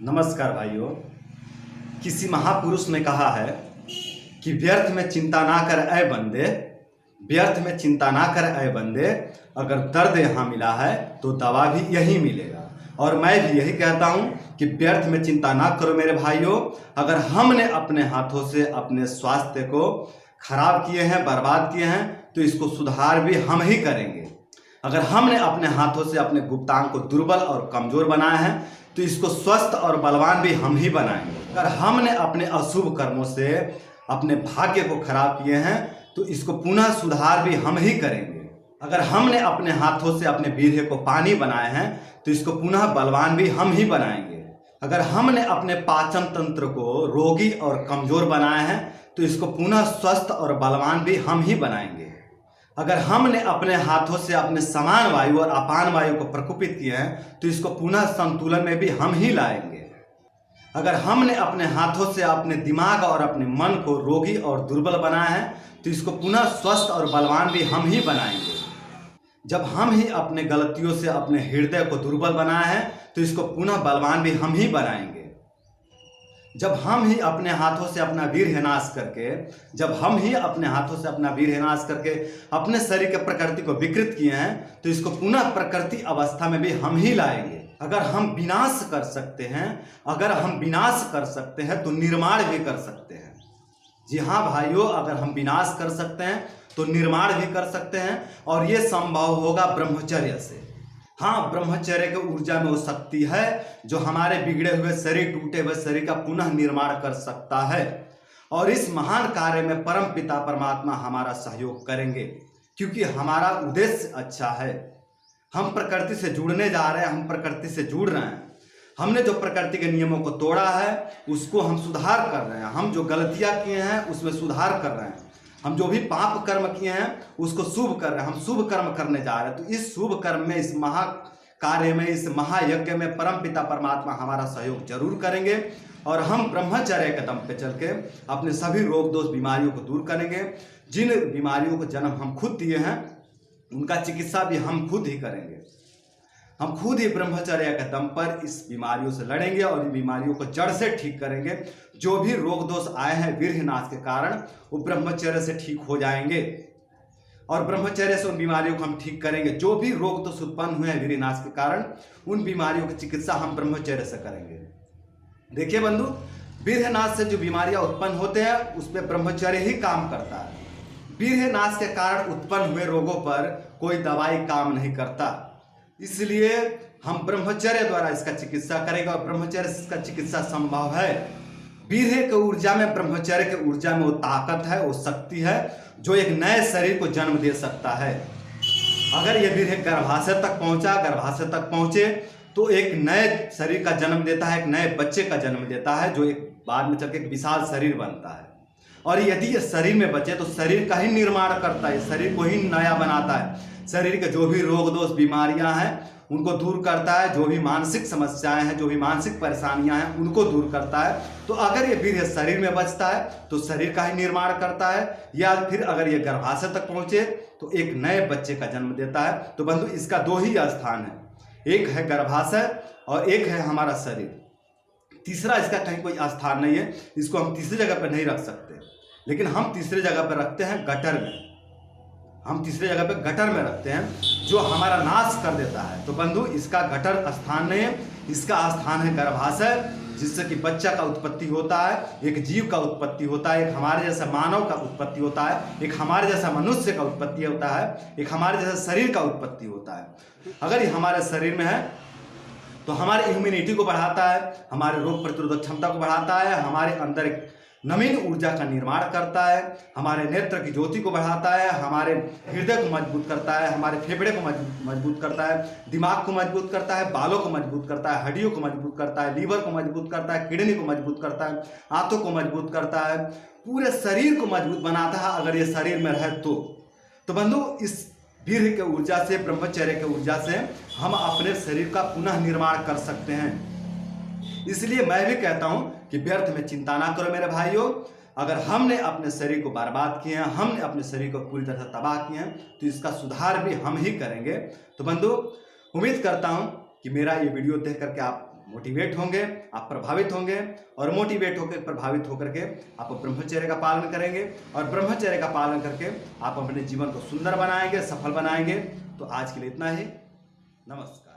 नमस्कार भाइयों। किसी महापुरुष ने कहा है कि व्यर्थ में चिंता ना कर ऐ बंदे, व्यर्थ में चिंता ना कर ऐ बंदे, अगर दर्द यहाँ मिला है तो दवा भी यहीं मिलेगा। और मैं भी यही कहता हूँ कि व्यर्थ में चिंता ना करो मेरे भाइयों। अगर हमने अपने हाथों से अपने स्वास्थ्य को खराब किए हैं, बर्बाद किए हैं, तो इसको सुधार भी हम ही करेंगे। अगर हमने अपने हाथों से अपने गुप्तांग को दुर्बल और कमजोर बनाया है तो इसको स्वस्थ और बलवान भी हम ही बनाएंगे। अगर हमने अपने अशुभ कर्मों से अपने भाग्य को खराब किए हैं तो इसको पुनः सुधार भी हम ही करेंगे। अगर हमने अपने हाथों से अपने वीर्य को पानी बनाए हैं तो इसको पुनः बलवान भी हम ही बनाएंगे। अगर हमने अपने पाचन तंत्र को रोगी और कमजोर बनाया है तो इसको पुनः स्वस्थ और बलवान भी हम ही बनाएंगे। अगर हमने अपने हाथों से अपने समान वायु और अपान वायु को प्रकोपित किए हैं तो इसको पुनः संतुलन में भी हम ही लाएंगे। अगर हमने अपने हाथों से अपने दिमाग और अपने मन को रोगी और दुर्बल बनाया है तो इसको पुनः स्वस्थ और बलवान भी हम ही बनाएंगे। जब हम ही अपने गलतियों से अपने हृदय को दुर्बल बनाए हैं तो इसको पुनः बलवान भी हम ही बनाएंगे। जब हम ही अपने हाथों से अपना वीर्य नाश करके अपने शरीर के प्रकृति को विकृत किए हैं तो इसको पुनः प्रकृति अवस्था में भी हम ही लाएंगे। अगर हम विनाश कर सकते हैं तो निर्माण भी कर सकते हैं। जी हाँ भाइयों, अगर हम विनाश कर सकते हैं तो निर्माण भी कर सकते हैं, और ये संभव होगा ब्रह्मचर्य से। हाँ, ब्रह्मचर्य की ऊर्जा में वो शक्ति है जो हमारे बिगड़े हुए शरीर, टूटे हुए शरीर का पुनः निर्माण कर सकता है। और इस महान कार्य में परम पिता परमात्मा हमारा सहयोग करेंगे, क्योंकि हमारा उद्देश्य अच्छा है। हम प्रकृति से जुड़ने जा रहे हैं, हम प्रकृति से जुड़ रहे हैं। हमने जो प्रकृति के नियमों को तोड़ा है उसको हम सुधार कर रहे हैं। हम जो गलतियां किए हैं उसमें सुधार कर रहे हैं। हम जो भी पाप कर्म किए हैं उसको शुभ कर रहे हैं। हम शुभ कर्म करने जा रहे हैं। तो इस शुभ कर्म में, इस महा कार्य में, इस महायज्ञ में परम पिता परमात्मा हमारा सहयोग जरूर करेंगे। और हम ब्रह्मचर्य के दम पे चल के अपने सभी रोग दोष बीमारियों को दूर करेंगे। जिन बीमारियों को जन्म हम खुद दिए हैं उनका चिकित्सा भी हम खुद ही करेंगे। हम खुद ही ब्रह्मचर्य के दम पर इस बीमारियों से लड़ेंगे और इन बीमारियों को जड़ से ठीक करेंगे। जो भी रोग दोष आए हैं वीर्यनाश के कारण, वो ब्रह्मचर्य से ठीक हो जाएंगे। और ब्रह्मचर्य से उन बीमारियों को हम ठीक करेंगे। जो भी रोग दोष उत्पन्न हुए हैं वीर्यनाश के कारण, उन बीमारियों की चिकित्सा हम ब्रह्मचर्य से करेंगे। देखिए बंधु, वीर्यनाश से जो बीमारियां उत्पन्न होते हैं उसमें ब्रह्मचर्य ही काम करता है। वीर्यनाश के कारण उत्पन्न हुए रोगों पर कोई दवाई काम नहीं करता। इसलिए हम ब्रह्मचर्य द्वारा इसका चिकित्सा करेंगे, और ब्रह्मचर्य से इसका चिकित्सा संभव है। वीर्य के ऊर्जा में, ब्रह्मचर्य के ऊर्जा में वो ताकत है, वो शक्ति है जो एक नए शरीर को जन्म दे सकता है। अगर ये वीर्य गर्भाशय तक पहुंचे तो एक नए शरीर का जन्म देता है, एक नए बच्चे का जन्म देता है, जो एक बाद में चलकर एक विशाल शरीर बनता है। और यदि ये शरीर में बचे तो शरीर का ही निर्माण करता है, शरीर को ही नया बनाता है। शरीर के जो भी रोग दोष बीमारियां हैं उनको दूर करता है। जो भी मानसिक समस्याएं हैं, जो भी मानसिक परेशानियां हैं, उनको दूर करता है। तो अगर ये वीर्य शरीर में बचता है तो शरीर का ही निर्माण करता है, या फिर अगर ये गर्भाशय तक पहुंचे तो एक नए बच्चे का जन्म देता है। तो बंधु, इसका दो ही स्थान है, एक है गर्भाशय और एक है हमारा शरीर। तीसरा इसका कहीं कोई स्थान नहीं है। इसको हम तीसरी जगह पर नहीं रख सकते, लेकिन हम तीसरी जगह पर रखते हैं गटर में। हम तीसरी जगह पे गटर में रखते हैं, जो हमारा नाश कर देता है। तो बंधु, इसका गटर स्थान नहीं है, इसका स्थान है गर्भाशय, जिससे कि बच्चा का उत्पत्ति होता है, एक जीव का उत्पत्ति होता है, एक हमारे जैसा मानव का उत्पत्ति होता है, एक हमारे जैसा मनुष्य का उत्पत्ति होता है, एक हमारे जैसा शरीर का उत्पत्ति होता है। अगर ये हमारे शरीर में है तो हमारे इम्यूनिटी को बढ़ाता है, हमारे रोग प्रतिरोधक क्षमता को बढ़ाता है, हमारे अंदर एक नवीन ऊर्जा का निर्माण करता है, हमारे नेत्र की ज्योति को बढ़ाता है, हमारे हृदय को मजबूत करता है, हमारे फेफड़े को मजबूत करता है, दिमाग को मजबूत करता है, बालों को मजबूत करता है, हड्डियों को मजबूत करता है, लीवर को मजबूत करता है, किडनी को मजबूत करता है, आंतों को मजबूत करता है, पूरे शरीर को मजबूत बनाता है अगर ये शरीर में रहे तो बंधु, इस वीर्य के ऊर्जा से, ब्रह्मचर्य के ऊर्जा से हम अपने शरीर का पुनः निर्माण कर सकते हैं। इसलिए मैं भी कहता हूं कि व्यर्थ में चिंता ना करो मेरे भाइयों। अगर हमने अपने शरीर को बर्बाद किए हैं, हमने अपने शरीर को पूरी तरह तबाह किए हैं, तो इसका सुधार भी हम ही करेंगे। तो बंधु, उम्मीद करता हूं कि मेरा ये वीडियो देख करके आप मोटिवेट होंगे, आप प्रभावित होंगे, और मोटिवेट होकर प्रभावित होकर के आप ब्रह्मचर्य का पालन करेंगे, और ब्रह्मचर्य का पालन करके आप अपने जीवन को सुंदर बनाएंगे, सफल बनाएंगे। तो आज के लिए इतना ही। नमस्कार।